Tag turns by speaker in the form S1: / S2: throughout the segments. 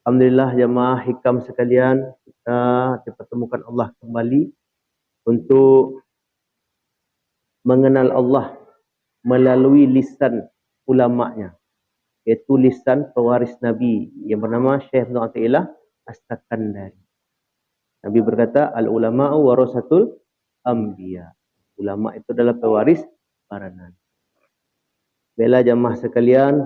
S1: Alhamdulillah jamaah hikam sekalian, kita dipertemukan Allah kembali untuk mengenal Allah melalui lisan ulama'nya, iaitu lisan pewaris Nabi yang bernama Syekh Ibn Athaillah As-Sakandari. Nabi berkata, al-ulama'u warasatul anbiya. Ulama' itu adalah pewaris para nabi. Bela jamaah sekalian,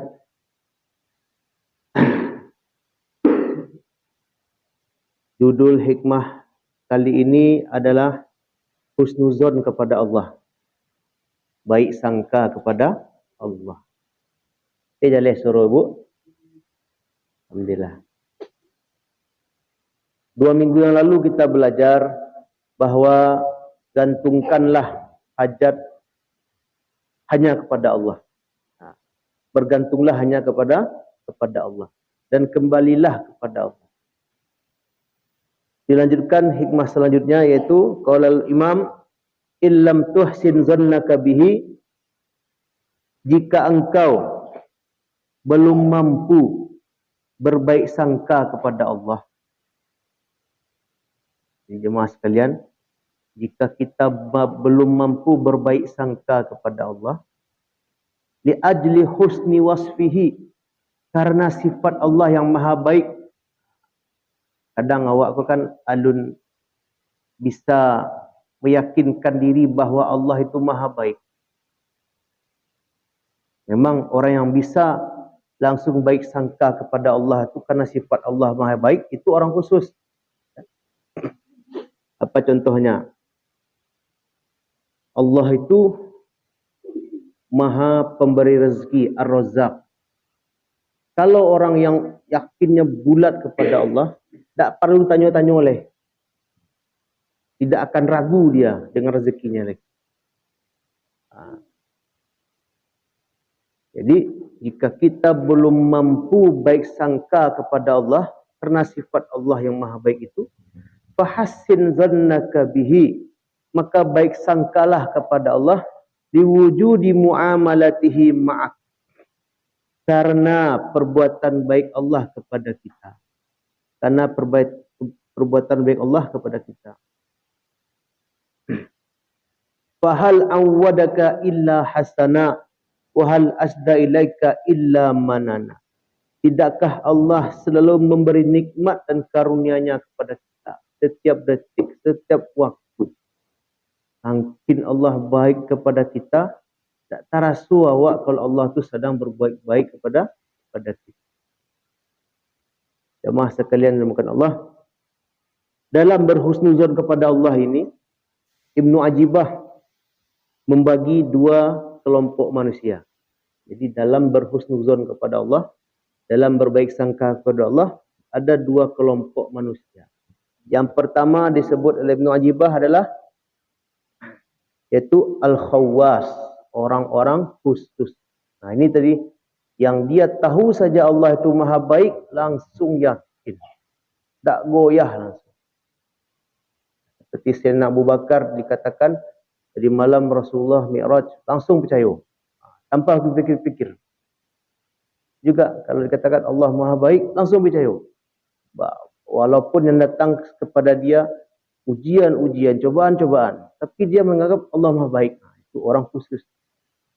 S1: judul hikmah kali ini adalah husnuzon kepada Allah. Baik sangka kepada Allah. Jaleh suruh bu. Alhamdulillah. 2 minggu yang lalu kita belajar bahawa gantungkanlah hajat hanya kepada Allah. Bergantunglah hanya kepada Allah. Dan kembalilah kepada Allah. Dilanjutkan hikmah selanjutnya yaitu qaulal imam illam tuhsin zannaka bihi, jika engkau belum mampu berbaik sangka kepada Allah. Jemaah sekalian, jika kita belum mampu berbaik sangka kepada Allah, li ajli husni wasfihi, karena sifat Allah yang maha baik. Kadang awak kan alun bisa meyakinkan diri bahawa Allah itu maha baik. Memang orang yang bisa langsung baik sangka kepada Allah itu karena sifat Allah maha baik, itu orang khusus. Apa contohnya? Allah itu maha pemberi rezeki, Ar-Razzaq. Kalau orang yang yakinnya bulat kepada Allah, tak perlu tanya-tanya oleh. Tidak akan ragu dia dengan rezekinya lagi. Jadi, jika kita belum mampu baik sangka kepada Allah, karena sifat Allah yang maha baik itu, fahassin zannaka bihi, maka baik sangkalah kepada Allah, liwujudi muamalatihi ma'ak, karena perbuatan baik Allah kepada kita. Karena perbuatan baik Allah kepada kita. Fahal awwadaka illa hasana, wahal asda ilaika illa manana. Tidakkah Allah selalu memberi nikmat dan karunia-Nya kepada kita setiap detik, setiap waktu. Mungkin Allah baik kepada kita, tak terasu awak kalau Allah tu sedang berbuat baik kepada kita. Jemaah sekalian dimuliakan Allah, dalam berhusnuzon kepada Allah ini, Ibnu Ajibah membagi 2 kelompok manusia. Jadi dalam berhusnuzon kepada Allah, dalam berbaik sangka kepada Allah, ada 2 kelompok manusia. Yang pertama disebut oleh Ibnu Ajibah adalah yaitu al-khawwas, orang-orang khusus. Nah, ini tadi yang dia tahu saja Allah itu maha baik, langsung yakin. Tak goyah langsung. Seperti Sayyidina Abu Bakar dikatakan, di malam Rasulullah Mi'raj, langsung percaya. Tanpa berfikir-fikir. Juga kalau dikatakan Allah maha baik, langsung percaya. Walaupun yang datang kepada dia, ujian-ujian, cobaan-cobaan. Tapi dia menganggap Allah maha baik. Itu orang khusus.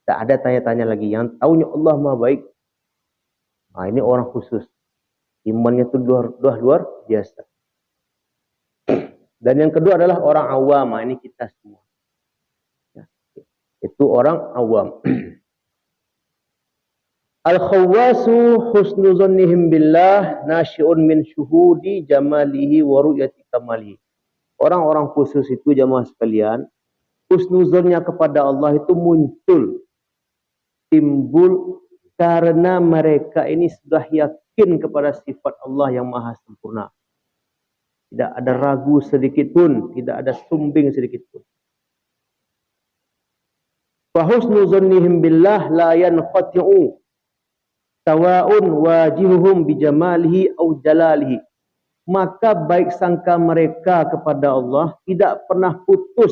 S1: Tak ada tanya-tanya lagi. Yang tahunya Allah maha baik. Ini orang khusus. Imannya itu luar biasa. Dan yang kedua adalah orang awam. Ini kita semua. Itu orang awam. Al-khawwasu husnu zannihim billah nasyi'un min syuhudi jamalihi wa ru'yati kamalihi. Orang-orang khusus itu jamaah sekalian, husnuzonnya kepada Allah itu timbul karena mereka ini sudah yakin kepada sifat Allah yang maha sempurna. Tidak ada ragu sedikit pun, tidak ada sumbing sedikit pun. Fa husnu zannihim billah la yanqati'u sawa'un wajihuhum bijamalihi aw jalalihi. Maka baik sangka mereka kepada Allah tidak pernah putus,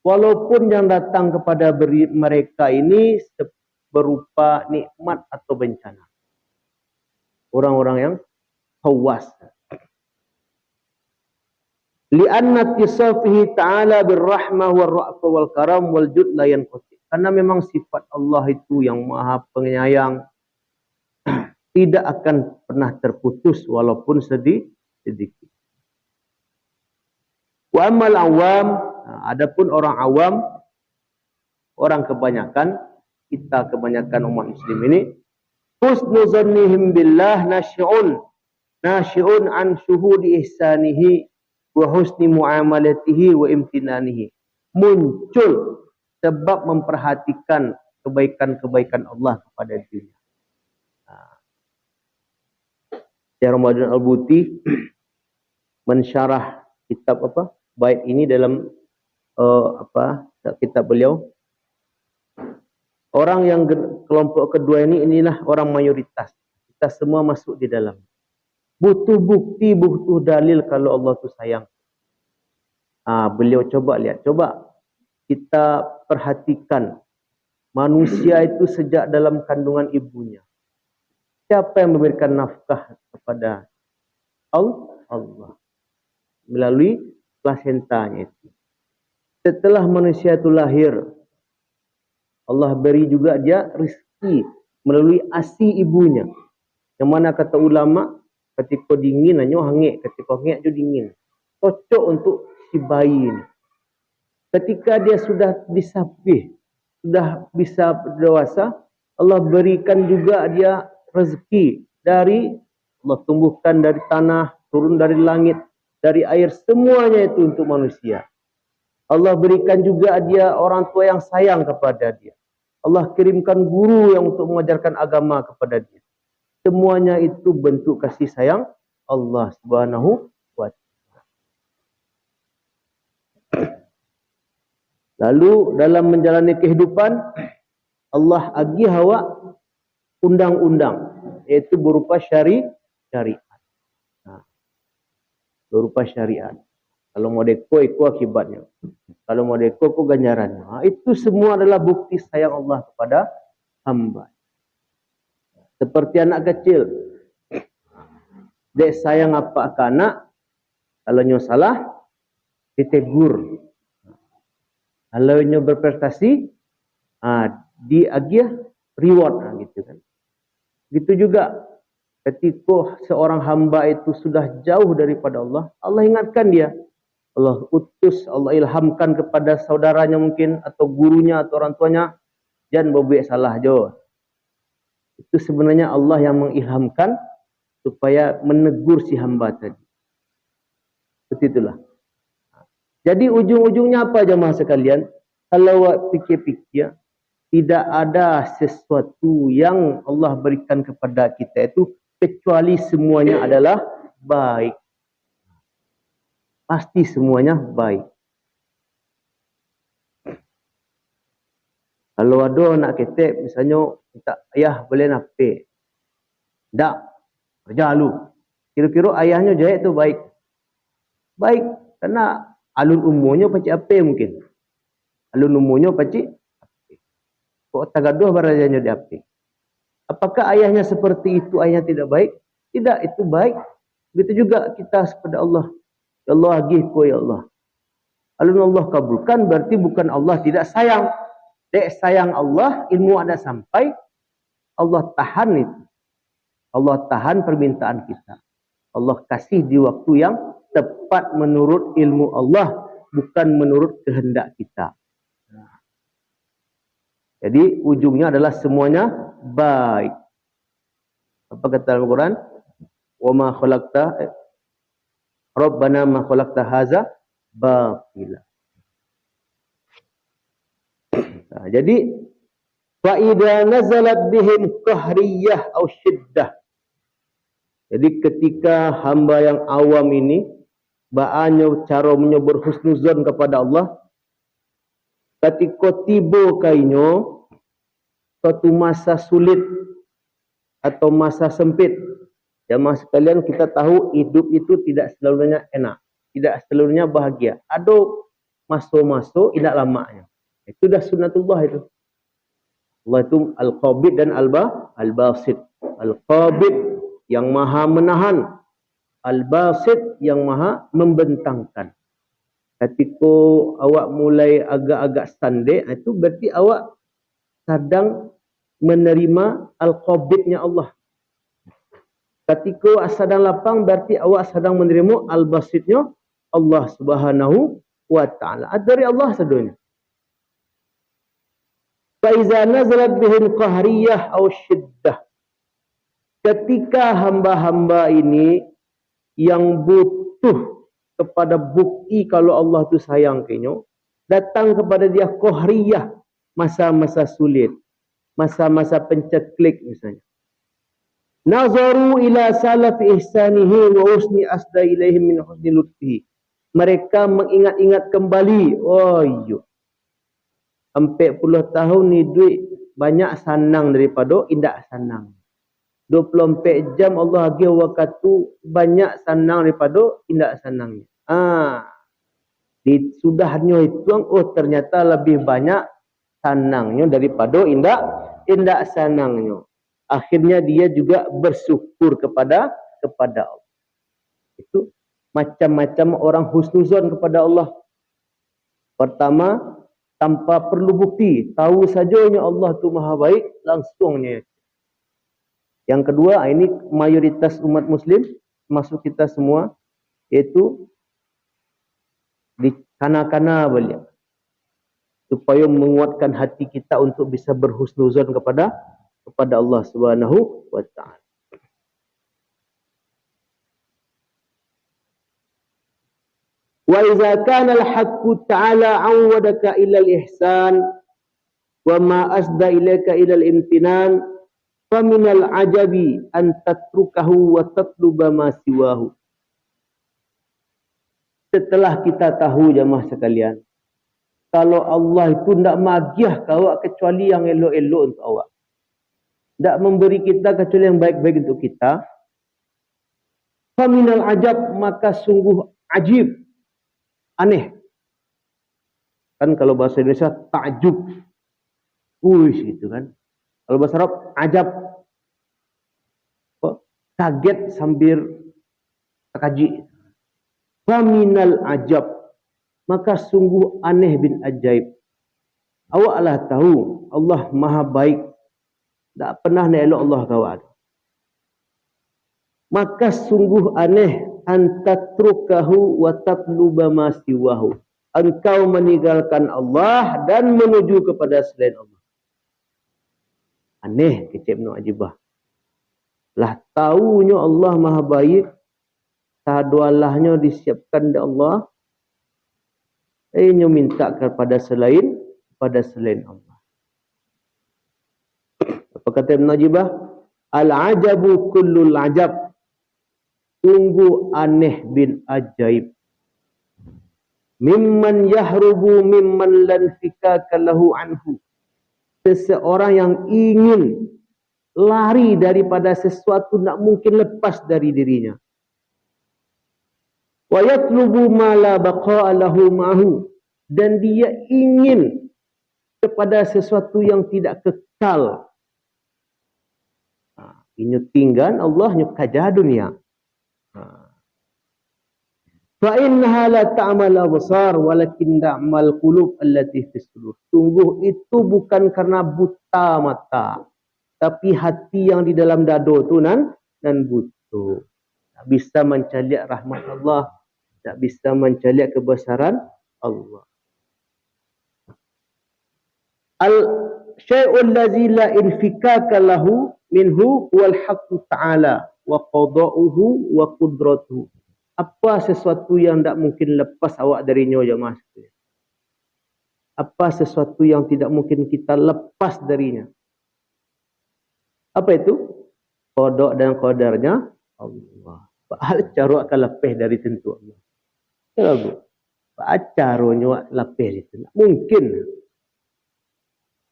S1: walaupun yang datang kepada mereka ini berupa nikmat atau bencana. Orang-orang yang khawas. Li'anna tisafihi ta'ala birrahmah warra'fa wal karam wal jud la yanqati. Karena memang sifat Allah itu yang maha penyayang tidak akan pernah terputus walaupun sedikit. Wa amal awam, adapun orang awam, orang kebanyakan, kita kebanyakan umat muslim ini, husnu zannihim billah nasyi'un an syuhudi ihsanihi wa husni muamalatihi wa imtinanihi. Muncul sebab memperhatikan kebaikan-kebaikan Allah kepada dirinya. Syekh Ramadan Al-Buti mensyarah kitab bait ini dalam kitab beliau. Orang yang kelompok kedua inilah orang mayoritas. Kita semua masuk di dalam. Butuh bukti, butuh dalil kalau Allah tu sayang. Beliau coba lihat, coba kita perhatikan manusia itu sejak dalam kandungan ibunya. Siapa yang memberikan nafkah kepada Allah? Melalui plasentanya itu. Setelah manusia itu lahir, Allah beri juga dia rezeki melalui ASI ibunya. Yang mana kata ulama, ketika dingin hanya hangit, ketika hangit juga dingin. Cocok untuk si bayi ini. Ketika dia sudah disapih, sudah bisa dewasa, Allah berikan juga dia rezeki dari Allah tumbuhkan dari tanah, turun dari langit, dari air, semuanya itu untuk manusia. Allah berikan juga dia orang tua yang sayang kepada dia. Allah kirimkan guru yang untuk mengajarkan agama kepada dia. Semuanya itu bentuk kasih sayang Allah Subhanahu wa Ta'ala. Lalu dalam menjalani kehidupan, Allah agih awak undang-undang, yaitu berupa syariat. Berupa syariat. Kalau mau deko, itu akibatnya. Kalau mau deko, itu ganjarannya. Itu semua adalah bukti sayang Allah kepada hamba. Seperti anak kecil. Dek sayang apa ke anak, kalau nyo salah, ditegur. Kalau nyo berprestasi, diagiah reward. Gitu kan. Gitu juga. Ketika seorang hamba itu sudah jauh daripada Allah, Allah ingatkan dia. Allah utus, Allah ilhamkan kepada saudaranya mungkin, atau gurunya, atau orang tuanya, jangan berbuat salah jo. Itu sebenarnya Allah yang mengilhamkan supaya menegur si hamba tadi. Seperti itulah. Jadi ujung-ujungnya apa jemaah sekalian? Kalau fikir-fikir, tidak ada sesuatu yang Allah berikan kepada kita itu kecuali semuanya adalah baik. Pasti semuanya baik. Kalau ada anak ketek, misalnya, minta, ayah boleh napik. Tak, kerja lu. Kira-kira ayahnya jahit tu baik. Baik, karena alun umurnya pacik apa mungkin. Alun umurnya pacik apa. Kok tagaduh barajanya di apa. Apakah ayahnya seperti itu, ayahnya tidak baik? Tidak, itu baik. Begitu juga kita kepada Allah. Ya Allah, agihku ya Allah. Alun Allah kabulkan, berarti bukan Allah tidak sayang. Dek sayang Allah, ilmu ada sampai, Allah tahan itu. Allah tahan permintaan kita. Allah kasih di waktu yang tepat menurut ilmu Allah, bukan menurut kehendak kita. Jadi ujungnya adalah semuanya baik. Apa kata Al-Quran? Wa ma khalaqta Rabbana ma khalaqta haza batila. Nah, jadi fa idza nazalat bihim qahriyah aw syiddah. Jadi ketika hamba yang awam ini ba'anyo cara menyebut husnuzon kepada Allah, ketika tiba kainyo suatu masa sulit atau masa sempit. Jamaah sekalian, kita tahu hidup itu tidak selalunya enak, tidak selalunya bahagia. Ada masuk-masuk tidak lamanya. Itu dah sunnatullah itu. Allah itu al-qabid dan al-basid. Al-qabid yang maha menahan, Al-Basit yang maha membentangkan. Ketika awak mulai agak-agak standek, itu berarti awak sedang menerima al-qabidnya Allah. Ketika awak sedang lapang, berarti awak sedang menerima al-basitnya Allah Subhanahu wa ta'ala. Dari Allah sedunia. Faiza nazalat bihim qahriyah aw syiddah. Ketika hamba-hamba ini yang butuh kepada bukti kalau Allah tu sayang kenyo, datang kepada dia qahriyah, masa-masa sulit, masa-masa penceklik misalnya. Nazaru ila salaf ihsanihi wa usni asda ilaihim min husni lutfihi. Mereka mengingat-ingat kembali, oh yo, 40 tahun ni duit banyak sanang daripada indak sanang. 24 jam Allah bagi waktu banyak sanang daripada indak sanangnya. Sudahnya itu, oh ternyata lebih banyak sanangnya daripada indak sanangnya. Akhirnya dia juga bersyukur kepada Allah. Itu macam-macam orang husnuzon kepada Allah. Pertama, tanpa perlu bukti, tahu sajanya Allah tu maha baik, langsungnya. Yang kedua, ini mayoritas umat muslim, masuk kita semua, yaitu dikana-kana beliau. Supaya menguatkan hati kita untuk bisa berhusnuzon kepada Allah Subhanahu wa ta'ala. Wa iza kana al-haqqu ta'ala awwadaka ila al-ihsan wa ma asda ilaika ila al-imtinan faminal ajabi an tatrukahu wa tatluba ma siwahu. Setelah kita tahu jemaah sekalian, kalau Allah itu tidak magiah ke awak kecuali yang elok-elok untuk awak, tidak memberi kita kecuali yang baik-baik untuk kita, faminal ajab, maka sungguh ajib, aneh. Kan kalau bahasa Indonesia takjub, gitu kan. Kalau bahasa Arab ajab, kaget sambil terkaji. Faminal ajab, maka sungguh aneh bin ajaib. Awaklah tahu Allah maha baik, tak pernah nak elok Allah kawan. Maka sungguh aneh antatrukahu wa tatluba ma siwahu. Engkau meninggalkan Allah dan menuju kepada selain Allah. Aneh kecil Ibn Ajibah. Lah tahunya Allah maha baik, sahaduallahnya disiapkan oleh Allah, ia minta kepada selain Allah. Apa kata Ibn Ajibah? Al-ajabu kullul ajab. Sungguh aneh bin ajaib. Mimman yahrubu mimman lan fikaka lahu anhu. Seseorang yang ingin lari daripada sesuatu tak mungkin lepas dari dirinya. Wa yatlubu ma la baqa'a lahu ma'hu, dan dia ingin kepada sesuatu yang tidak kekal. Ini tinggal Allah nyukaja dunia. Fa innaha la ta'mal absar walakin ta'mal qulub allati fis sudur. Sungguh itu bukan karena buta mata, tapi hati yang di dalam dado tu nan butuh. Tak bisa mencaliak rahmat Allah, tak bisa mencaliak kebesaran Allah. Al-syai'ul ladzi la infikaka lahu minhu wal haqqu ta'ala wa qada'uhu wa qudratuhu. Apa sesuatu yang tak mungkin lepas awak darinya jemaah sekalian? Apa sesuatu yang tidak mungkin kita lepas darinya? Apa itu? Qada' dan qadarnya Allah. Hal cara akan lepas dari tentu Allah. Kenapa? Caranya lepas itu. Mungkin.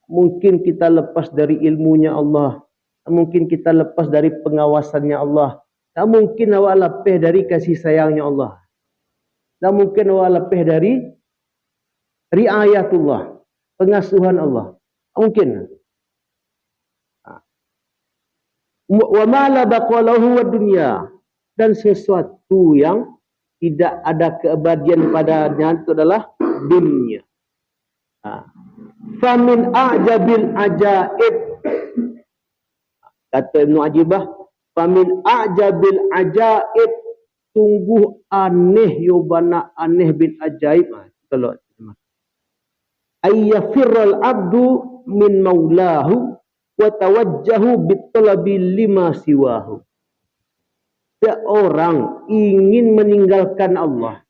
S1: Mungkin kita lepas dari ilmunya Allah. Mungkin kita lepas dari pengawasannya Allah. Tak mungkin awak lepas dari kasih sayangnya Allah. Tak mungkin awak lepas dari riayatullah, pengasuhan Allah. Mungkin. Wa ma la baqalahu wa dunya, dan sesuatu yang tidak ada keabadian padanya itu adalah dunia. Famin a'jabil ajaib, kata Ibn Ajibah, famin a'jabil ajaib, sungguh aneh yubana aneh bin ajaib. Kalau ayyafirral abdu min maulahu wa tawajjahu bitalabi lima siwahu. Seorang ingin meninggalkan Allah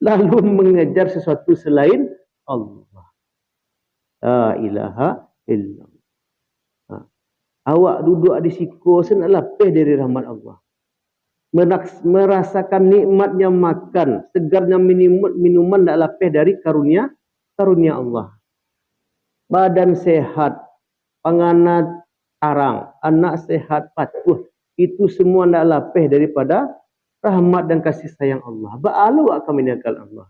S1: lalu mengejar sesuatu selain Allah. La ilaha illallah. Awak duduk di siku sen lapeh dari rahmat Allah. Merasakan nikmatnya makan, segarnya minuman tak lapeh dari karunia Allah. Badan sehat, panganat arang, anak sehat patuh, itu semua tak lapeh daripada rahmat dan kasih sayang Allah. Ba'alu akan meninggalkan Allah.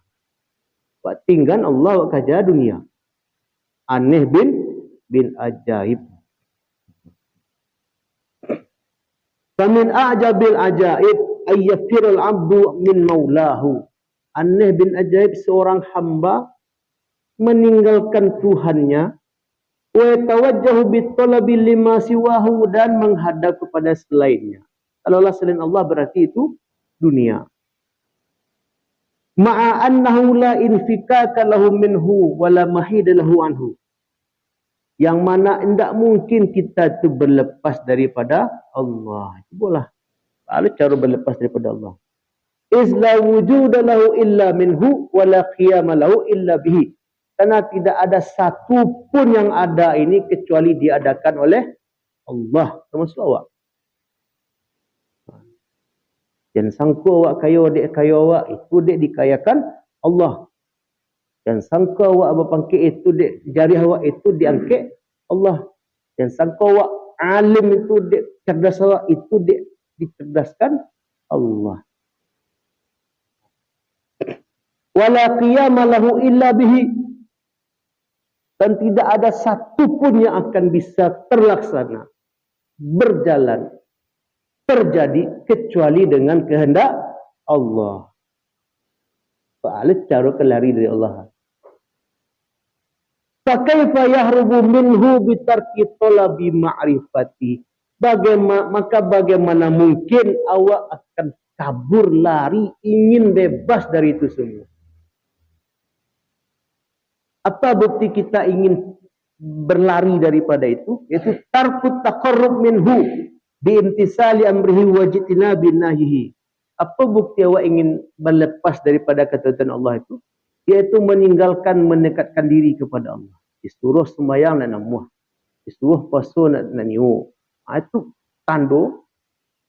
S1: Wak tinggal Allah wak kaja dunia. Aneh bin ajaib. Famin a'jabil ajaib ayyafirul abdu min maulahu. Aneh bin ajaib, seorang hamba meninggalkan Tuhannya, wa tawajjahu bitalabi lima siwahu, dan menghadap kepada selainnya. Kalau Allah selain Allah berarti itu dunia. Ma'a annahu la infikaka lahu minhu wa la mahida lahu anhu. Yang mana tidak mungkin kita itu berlepas daripada Allah. Cubalah. Ada cara berlepas daripada Allah. Isla wujuda lahu illa minhu wa la qiyama lahu illa bihi. Karena tidak ada satu pun yang ada ini kecuali diadakan oleh Allah. Termasuk awak. Jangan sangka awak kaya, dek kaya awak, itu dek dikayakan Allah. Jangan sangka awak berpangkit itu dek jari awak itu diangkat Allah. Jangan sangka awak alim itu dek cerdas awak itu dek dicerdaskan Allah. Wala qiyama lahu illa bihi. Dan tidak ada satu pun yang akan bisa terlaksana, berjalan, terjadi kecuali dengan kehendak Allah. Fa'alit cara kelari dari Allah. Fakaifa yahrubu minhu bitarki talabi ma'rifati. Maka bagaimana mungkin awak akan kabur, lari, ingin bebas dari itu semua. Apa bukti kita ingin berlari daripada itu? Yaitu tarkut taqarrub minhu biimtisali amrihi wajitina binahihi. Apa bukti awak ingin berlepas daripada ketentuan Allah itu? Yaitu meninggalkan, mendekatkan diri kepada Allah. Disuruh sembahyang dan namuh, disuruh puasa dan niu. Itu tanda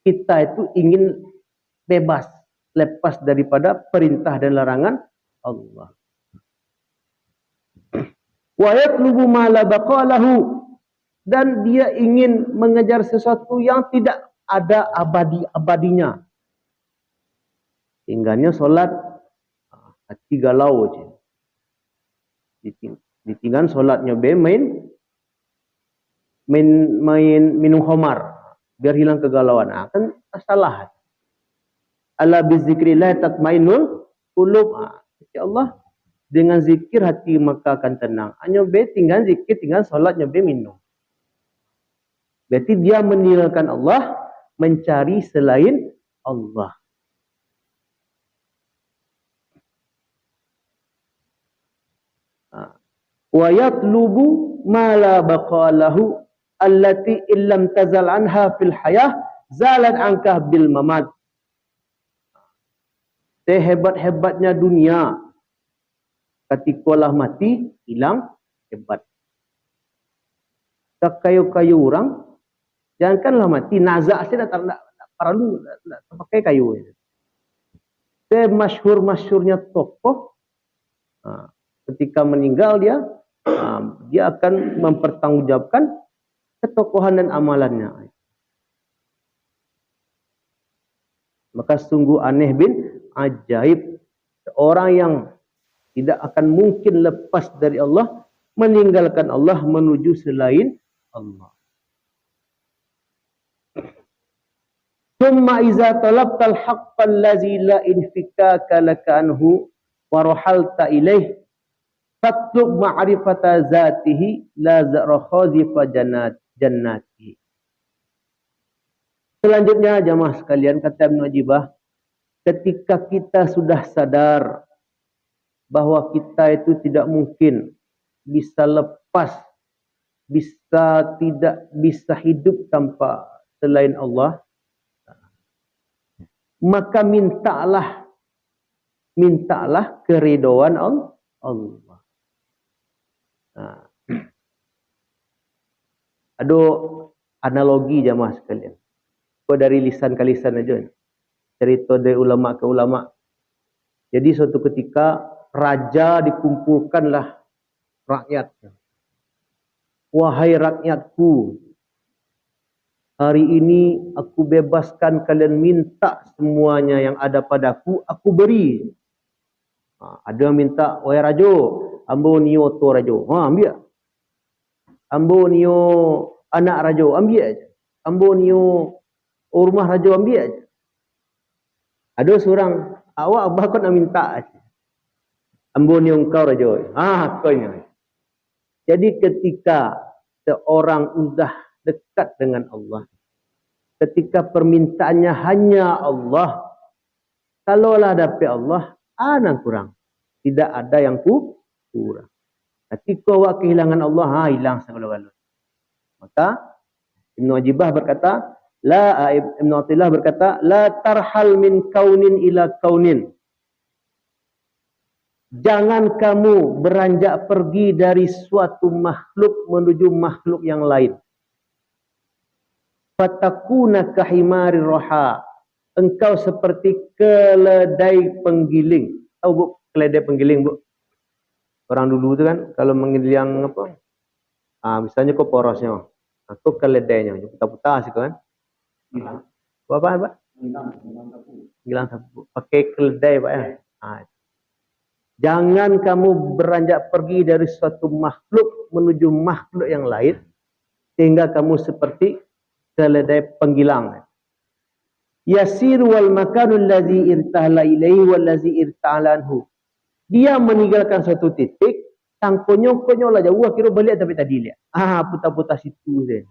S1: kita itu ingin bebas, lepas daripada perintah dan larangan Allah. Wa yatlubu ma la baqalahu, dan dia ingin mengejar sesuatu yang tidak ada abadinya. Tinggalnya solat hati galau je. Ditinggal solatnya main minum khamar biar hilang kegalauan. Kan salah. Ala bizikrillah tatmainnul qulub. Insyaallah dengan zikir hati maka akan tenang. Hanya tinggal zikir, tinggal solatnya minum. Berarti dia meninggalkan Allah, mencari selain Allah. Wa yatlubu ma la baqalahu allati illam tazal anha fil hayah zalat anka bil mamat. Sehebat-hebatnya dunia, ketikalah mati, hilang hebat. Kayu-kayu orang, jangankanlah mati, nazak saja tak perlu pakai kayu. Semasyhur-masyhurnya tokoh, ketika meninggal dia akan mempertanggungjawabkan ketokohan dan amalannya. Maka sungguh aneh bin ajaib, seorang yang tidak akan mungkin lepas dari Allah, meninggalkan Allah menuju selain Allah. Summa iza talabtal haqqal ladzi la infikaka laka anhu wa rahalta ilaih fatlub ma'rifata zatihi la zarakhazifa jannatihi. Selanjutnya jamaah sekalian, kata Ibn Wajibah, ketika kita sudah sadar bahwa kita itu tidak mungkin bisa lepas, tidak bisa hidup tanpa selain Allah, maka mintalah keridhaan Allah. Nah, ada analogi jamaah sekalian. Kau dari lisan ke lisan aja. Cerita dari ulama ke ulama. Jadi suatu ketika raja dikumpulkanlah rakyatnya. Wahai rakyatku, hari ini aku bebaskan kalian minta semuanya yang ada padaku, aku beri. Ada yang minta, wahai rajo, ambo niyo to rajo. Ambil. Ambo niyo anak rajo, ambil aja. Ambo niyo rumah rajo, ambil aja. Ada seorang, awak bahkan nak minta aja. Ambo niyo engkau rajo. Kau ini. Jadi ketika seorang sudah dekat dengan Allah, ketika permintaannya hanya Allah, kalaulah dapat Allah, yang kurang. Tidak ada yang kurang. Ketika awak kehilangan Allah, hilang segala-galanya. Maka Ibn Wajibah berkata, Ibn Athilah berkata, la tarhal min kaunin ila kaunin. Jangan kamu beranjak pergi dari suatu makhluk menuju makhluk yang lain. Fatakuna kahimari roha. Engkau seperti keledai penggiling. Tahu bu, keledai penggiling bu? Orang dulu tu kan, kalau menggiling apa? Misalnya kau porosnya. Aku keledainya. Putar-putar sih kan. Apa? Gilang sapu. Pakai keledai pak ya. Jangan kamu beranjak pergi dari suatu makhluk menuju makhluk yang lain sehingga kamu seperti keledai penggilang. Yasir wal makanul ladzi irtahala ilaihi wal ladzi irtahala anhu. Dia meninggalkan suatu titik, sang konyol-konyol aja. Kira balik tapi tadi lihat. Putar-putar situ je.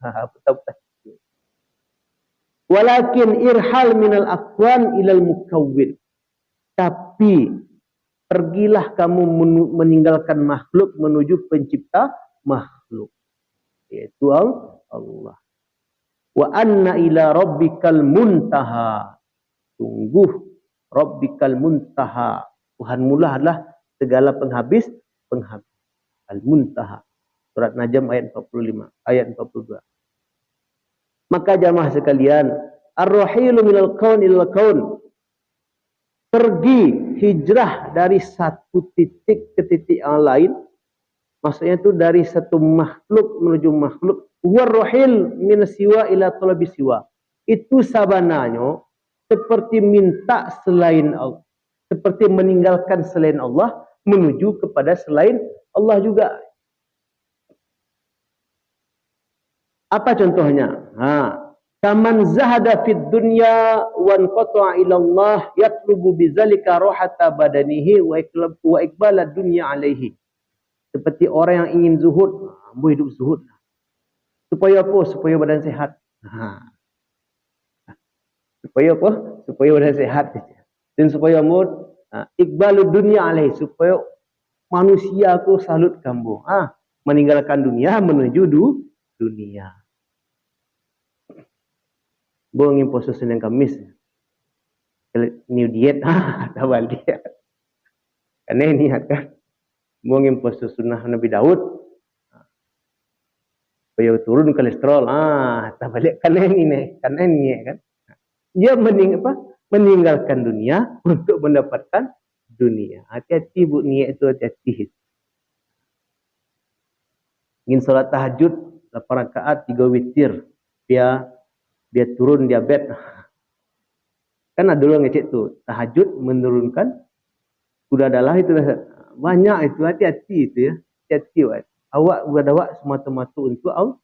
S1: Putar-putar situ. Walakin irhal minal aqwan ilal mukawwin. Tapi pergilah kamu meninggalkan makhluk menuju pencipta makhluk, yaitu Allah. Wa anna ila rabbikal muntaha. Sungguh rabbikal muntaha. Tuhanmu lah adalah segala penghabis. Al-Muntaha. Surat Najm ayat 45, ayat 42. Maka jamaah sekalian, ar-rahilu minal kaun ilal kaun. Pergi, hijrah dari satu titik ke titik yang lain. Maksudnya itu dari satu makhluk menuju makhluk. Warrohil min siwa ila talabi siwa. Itu sabananya seperti minta selain Allah. Seperti meninggalkan selain Allah menuju kepada selain Allah juga. Apa contohnya? Kaman zahada fid dunya wan qata'a ila Allah yatlubu bizalika rohata badanihi wa iqbala dunya alaihi. Seperti orang yang ingin zuhud, hidup zuhud. Supaya apa? Supaya badan sehat. Supaya apa? Supaya badan sehat. Dan supaya iqbalu dunya alaihi, supaya manusia tu salut kamu. Meninggalkan dunia menuju dunia. Ingin puasa Senin Kamis. New diet. Tawal dia. Karena ini kan. Ingin puasa sunnah Nabi Daud. Supaya turun kolesterol. Tawal karena ini. Karena ini kan. Dia meninggalkan dunia untuk mendapatkan dunia. Hati-hati bu, niat itu hati-hati. Ingin salat tahajud 8 rakaat 3 witir. Dia turun diabetes. Kan ada orang ngecek tu, tahajud menurunkan sudah adalah itu banyak itu, hati-hati itu ya. Hati-hati awak berdawak semata-mata untuk Allah.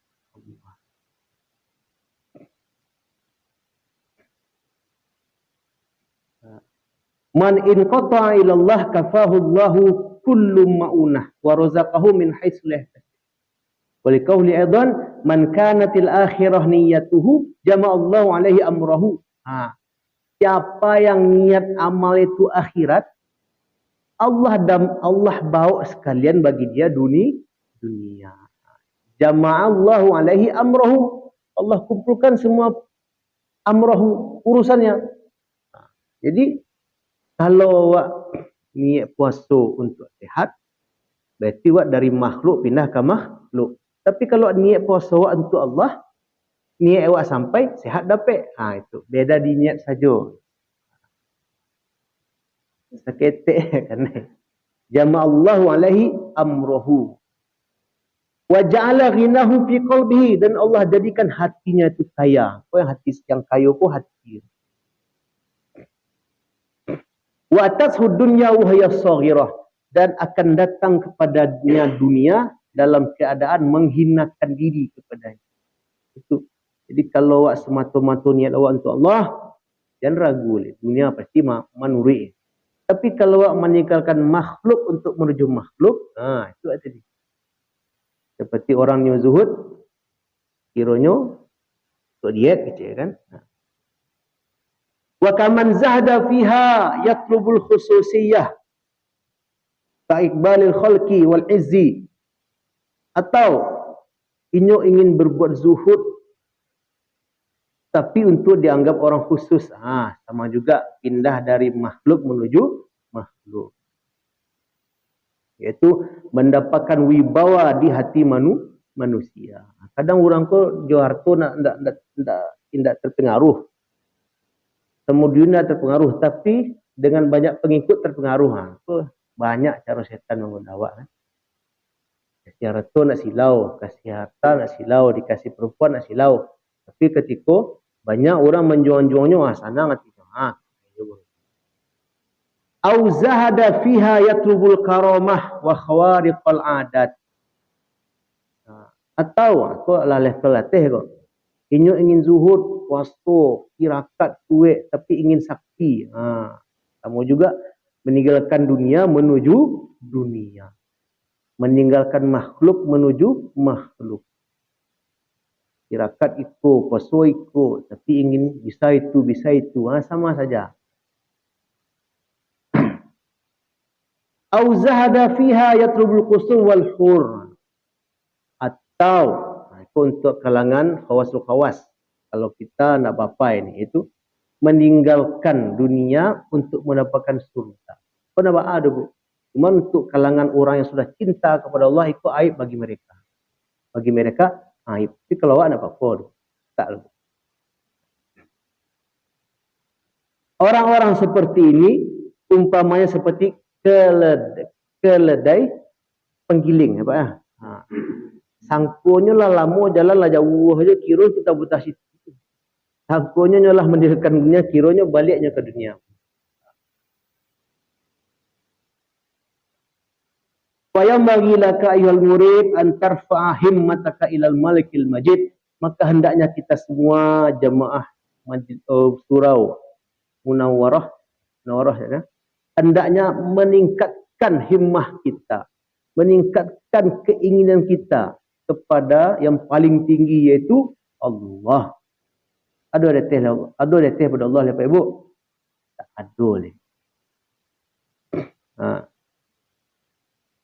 S1: Man in qata'a ila Allah kafahu Allahu kullu ma'unah wa razaqahu min haitsu la yahtasib. Wa liqauli aidan man kanatil akhirah niyyatuhu jama'a Allahu alaihi amrahu. Siapa yang niat amal itu akhirat, Allah bawa sekalian bagi dia dunia. Jama'allahu alaihi amrahu. Allah kumpulkan semua amrahu, urusannya. Jadi kalau awak niat puasa untuk sehat, berarti awak dari makhluk pindah ke makhluk. Tapi kalau niat puasa awak untuk Allah, niat awak sampai sehat dapat. Itu beda di niat saja. Seketik kan. Jama'allahu alaihi amrahu. Wa ja'ala ghinahu fi qalbihi, dan Allah jadikan hatinya itu kaya. Apa yang hati yang kaya pun hati. Wa tashu dunya wa hiya saghirah, dan akan datang kepadanya dunia dalam keadaan menghinakan diri kepadanya. Itu. Jadi kalau awak semata-mata niat awak untuk Allah, jangan ragu, dunia pasti manuri. Tapi kalau awak meninggalkan makhluk untuk menuju makhluk, itu tadi. Seperti orang yang zuhud, kiranya untuk diet gitu kan. Wa kaman zahda fiha yatlubul khususiyah ka iqbalil khalqi wal izzi. Atau inyo ingin berbuat zuhud tapi untuk dianggap orang khusus. Sama juga pindah dari makhluk menuju makhluk. Yaitu mendapatkan wibawa di hati manusia. Kadang orang ko joharto tidak terpengaruh. Kemudian terpengaruh, tapi dengan banyak pengikut terpengaruh. Banyak cara setan menggoda. Kasih harta nak silau, kasih harta nak silau, dikasih perempuan nak silau. Tapi ketika banyak orang menjuang-juangnya, sana ngerti. Au zahada fiha yatlubul karamah wa khawariqal adat. Atau aku latih kok. Inyo ingin zuhud, wasto, tirakat, kuat, tapi ingin sakti. Kamu juga meninggalkan dunia menuju dunia. Meninggalkan makhluk menuju makhluk. Tirakat ikut, wasto ikut, tapi ingin bisa itu. Sama saja. Au zahada fiha yatlubul qusur wal hur. Atau untuk kalangan khawasul khawas, kalau kita nak bapai ni, itu meninggalkan dunia untuk mendapatkan surga. Apa nak ada bu? Cuma untuk kalangan orang yang sudah cinta kepada Allah, itu aib bagi mereka. Bagi mereka aib. Tapi kalau awak nak apa? Tak. Orang-orang seperti ini umpamanya seperti keledai penggiling, apa ya? Sangkunya lah lama jalan lah jauh aja, kira kita buta situ. Sangkunya nyalah mendirikan dunia, kiranya baliknya ke dunia. Fayam bagilaka ayyuhal murid an tarfa'a himmataka ilal malikil majid. Maka hendaknya kita semua jemaah surau Munawwarah ya, hendaknya meningkatkan himmah kita, meningkatkan keinginan kita kepada yang paling tinggi, yaitu Allah. Ada letih pada Allah lepas ibu? Tak ada leh.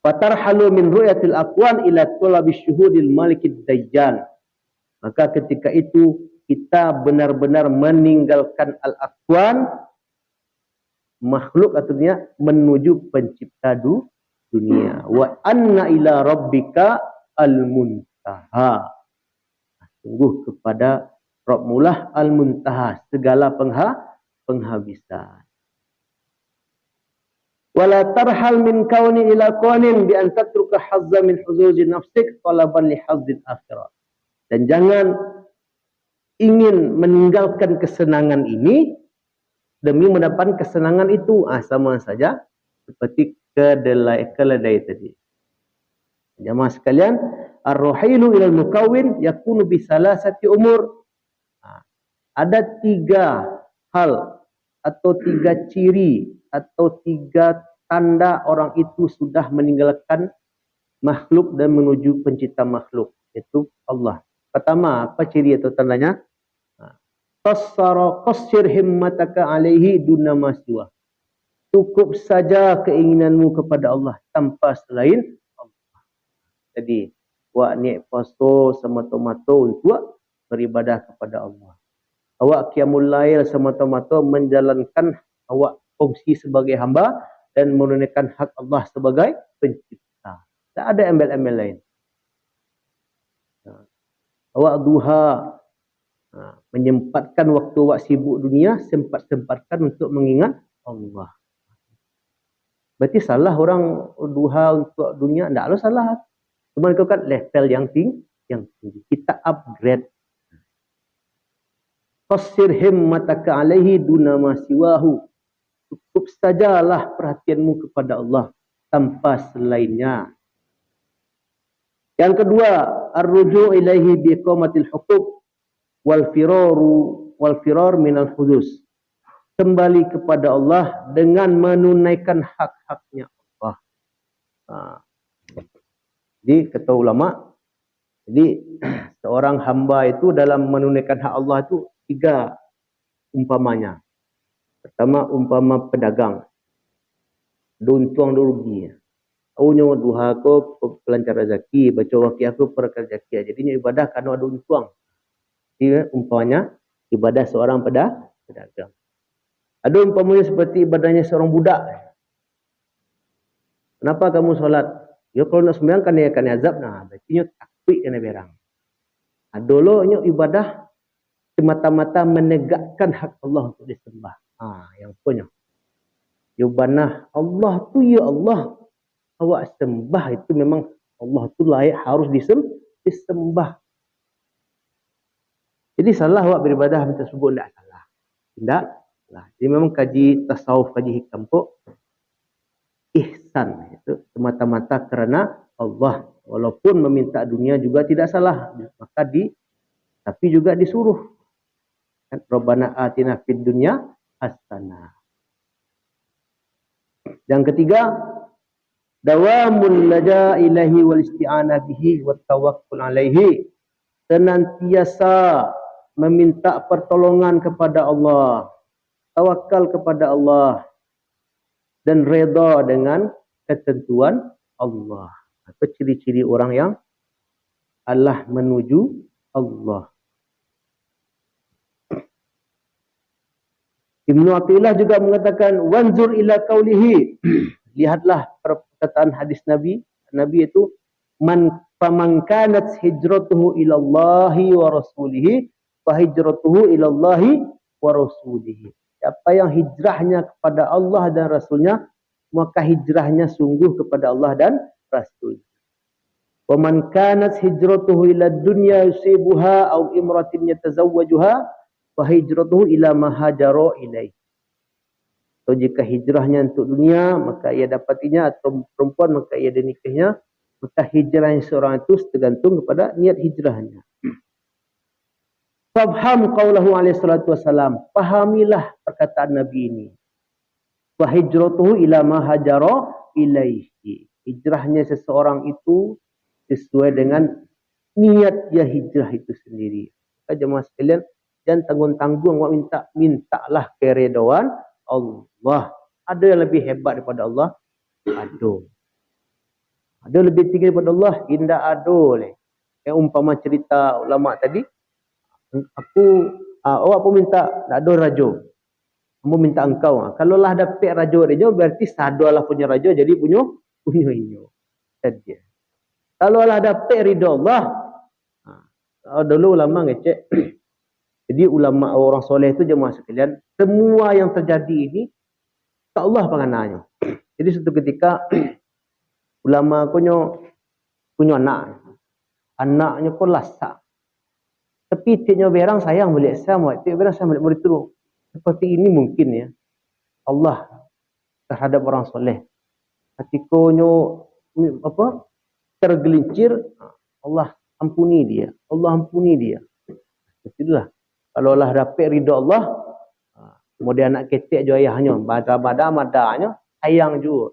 S1: Fatarhalu min ru'yatil aqwan ila talabi syuhudil malikid dayyan. Maka ketika itu kita benar-benar meninggalkan al-aqwan, makhluk artinya menuju pencipta dunia. Wa anna ila rabbika al-muntaha. Sungguh kepada Rabbmulah al-muntaha, segala penghabisan. Wala tarhal min kauni ila qanin bi an tatruka hazza min huzuzi nafsik talaban li hazzil akhirah. Dan jangan ingin meninggalkan kesenangan ini demi mendapatkan kesenangan itu. Sama saja seperti keledai tadi. Jamaah sekalian, ar-ruhilu ilal mukawwin yakunu bi salasati umur. Ada 3 hal atau 3 ciri atau 3 tanda orang itu sudah meninggalkan makhluk dan menuju pencipta makhluk, yaitu Allah. Pertama, apa ciri atau tandanya? Qassir himmataka alaihi duna ma siwa. Cukup saja keinginanmu kepada Allah tanpa selain Allah. Jadi, awak niat puasa semata-mata untuk beribadah kepada Allah. Awak qiyamul lail semata-mata menjalankan awak fungsi sebagai hamba dan menunaikan hak Allah sebagai pencipta. Tak ada embel-embel lain. Awak duha, menyempatkan waktu awak sibuk dunia, sempatkan untuk mengingat Allah. Berarti salah orang duha untuk dunia? Taklah salah. Cuma itu kan level yang tinggi. Kita upgrade. Qassir himmataka alaihi duna ma siwahu. Cukup sajalah perhatianmu kepada Allah tanpa selainnya. Yang kedua, ar-ruju' ilaihi biqamatil huquq wal firar minal hudus. Kembali kepada Allah dengan menunaikan hak-haknya Allah. Jadi kata ulama, jadi seorang hamba itu dalam menunaikan hak Allah itu 3 umpamanya. Pertama, umpama pedagang. Ada untung, ada rugi. Awaknya duha aku pelancar rezeki, baca wakil aku perakar rezeki. Jadinya ibadah kerana ada untung. Jadi umpamanya ibadah seorang pedagang. Ada umpamanya seperti ibadahnya seorang budak. Kenapa kamu solat? Ya kalau nak sembahyang kan dia akan azab. Nah, berarti takut kena berang. Dulunya ibadah semata-mata menegakkan hak Allah untuk disembah. Yang punya. Ibadah Allah tu ya Allah. Awak sembah itu memang Allah tu layak harus disembah. Jadi salah awak beribadah tersebut tidak salah. Tidak. Jadi memang kaji tasawuf, kaji hikam pun ihsan itu semata-mata kerana Allah. Walaupun meminta dunia juga tidak salah, maka tapi juga disuruh. Rabbana atina fid dunya hasanah. Yang ketiga, dawamul laja ilahi wal isti'anah bihi wat tawakkul alaihi. Senantiasa meminta pertolongan kepada Allah, tawakal kepada Allah, dan reda dengan ketentuan Allah. Apa ciri-ciri orang yang Allah menuju Allah. Ibnu Athilah juga mengatakan wanzur ila qaulihi. Lihatlah perkataan hadis Nabi. Nabi itu faman kanat hijratuhu ila Allahi wa rasulihi fa hijratuhu ila Allahi wa rasulihi. Siapa yang hijrahnya kepada Allah dan Rasulnya, maka hijrahnya sungguh kepada Allah dan Rasul. Wa man kanat hijratuhu ila dunya yusibuha aw imratin yatazawwajuha fa hijratuhu ila ma hajara ilaih. So, jika hijrahnya untuk dunia, maka ia dapatinya, atau perempuan maka ia dinikahnya, maka hijrahnya seorang itu tergantung kepada niat hijrahnya. Fafham qaulahu alaihi salatu wassalam. Fahamilah perkataan Nabi ini. Wa hijratuhu ila ma hajara ilaihi. Hijrahnya seseorang itu sesuai dengan niat dia hijrah itu sendiri. Maka jemaah sekalian, jangan tanggung-tanggung awak mintalah keredaan Allah. Ada yang lebih hebat daripada Allah? Ada. Ada lebih tinggi daripada Allah? Indah ada oleh. Yang umpama cerita ulama tadi, awak pun minta, tak ada raja. Kamu minta engkau. Kalau lah dapat raja dia, berarti sadarlah punya raja, jadi punya inyo. Saja. Kalau lah dapat ridha Allah, dulu ulama ngecek. Jadi ulama orang soleh itu jemaah sekalian, semua yang terjadi ini tak Allah pengananya. Jadi suatu ketika ulama punya anaknya pun lasak. Tapi tiapnya berang sayang balik sama, tiap berang saya balik murid terus. Seperti ini mungkin ya Allah terhadap orang soleh. Ketikanya tergelincir, Allah ampuni dia. Allah ampuni dia. Itulah. Kalau Allah dapat ridha Allah, Kemudian anak ketek jo ayahnya. Bada-bada madanya sayang juga.